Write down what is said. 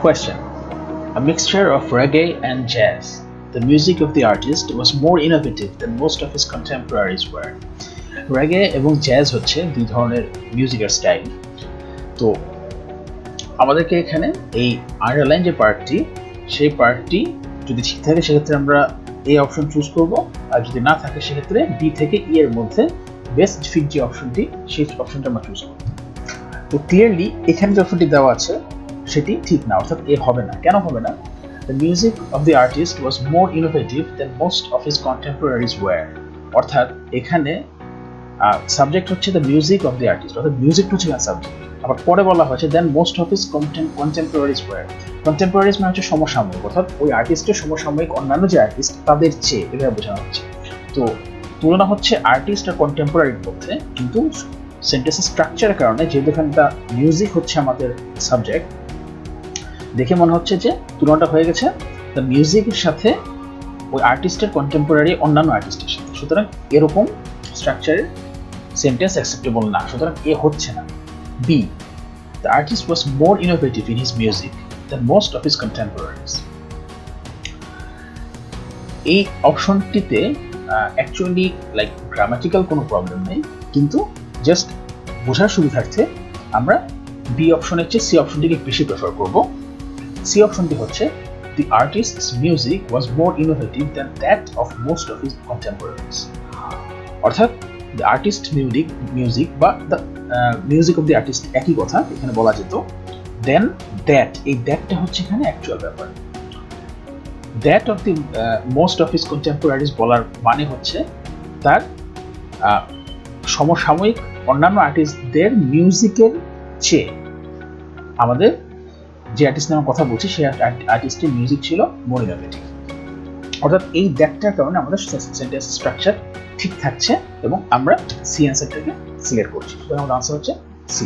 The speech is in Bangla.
Question. A mixture of reggae and jazz. The music of the artist was more innovative than most of his contemporaries were. Reggae এবং jazz হচ্ছে দুই ধরনের মিউজিকের স্টাইল। তো আমাদেরকে এখানে এই আন্ডারলাইন যে পার্টটি, সেই পার্টটি যদি ঠিক থাকে সেক্ষেত্রে আমরা এ অপশন চুজ করব, আর যদি না থাকে সেক্ষেত্রে বি থেকে ই এর মধ্যে বেস্ট ফিট যে অপশনটি, সেই অপশনটা আমরা চুজ করব। তো ক্লিয়ারলি এখানে যে অপশনটি দেওয়া আছে সেটি ঠিক না, অর্থাৎ এ হবে না। কেন হবে না? The music of the artist was more innovative than most of his contemporaries were. অর্থাৎ এখানে সাবজেক্ট হচ্ছে the music of the artist, অর্থাৎ মিউজিক হচ্ছে সাবজেক্ট। আবার পরে বলা হয়েছে then most of his contemporaries were. Contemporaries মানে হচ্ছে সমসাময়িক, অর্থাৎ ওই আর্টিস্টের সমসাময়িক অন্যান্য যে আর্টিস্ট তাদের চেয়ে, এভাবে বোঝানো হচ্ছে। তো তুলনা হচ্ছে আর্টিস্ট আর কন্টেম্পোরারির মধ্যে, কিন্তু সেন্টেন্সের স্ট্রাকচারের কারণে যেহেতু এখানে মিউজিক হচ্ছে আমাদের সাবজেক্ট, দেখে মনে হচ্ছে যে তুলনাটা হয়ে গেছে দ্য মিউজিকের সাথে ওই আর্টিস্টের কন্টেম্পোরারি অন্যান্য আর্টিস্টের সাথে। সুতরাং এরকম স্ট্রাকচারের সেন্টেন্স অ্যাকসেপ্টেবল না, সুতরাং এ হচ্ছে না। B, the artist was more innovative in his music than most of his contemporaries. এই অপশনটিতে অ্যাকচুয়ালি লাইক গ্রামাটিক্যাল কোনো প্রবলেম নেই, কিন্তু জাস্ট বোঝার সুবিধার্থে আমরা বি অপশনের চেয়ে সি অপশনটিকে বেশি প্রেফার করব। সি অপশনটি হচ্ছে the artist's music was more innovative than that of most of his contemporaries. অর্থাৎ the artist music বা the music of the artist একই কথা এখানে বলা যেত। then that, এই thatটা হচ্ছে এখানে অ্যাকচুয়াল ব্যাপার। that of the most of his contemporaries বলার মানে হচ্ছে তার সমসাময়িক অন্যান্য আর্টিস্টদের মিউজিকের চেয়ে আমাদের যে আর্টিস্ট নামে কথা বলছি সেই আর্টিস্টের মিউজিক ছিল মোর ইনোভেটিভ। অর্থাৎ এই দ্যাটটার কারণে আমাদের সেন্টেন্স স্ট্রাকচার ঠিক থাকছে এবং আমরা সি অ্যান্সারটাকে সিলেক্ট করছি। সুতরাং আমাদের আনসার হচ্ছে সি।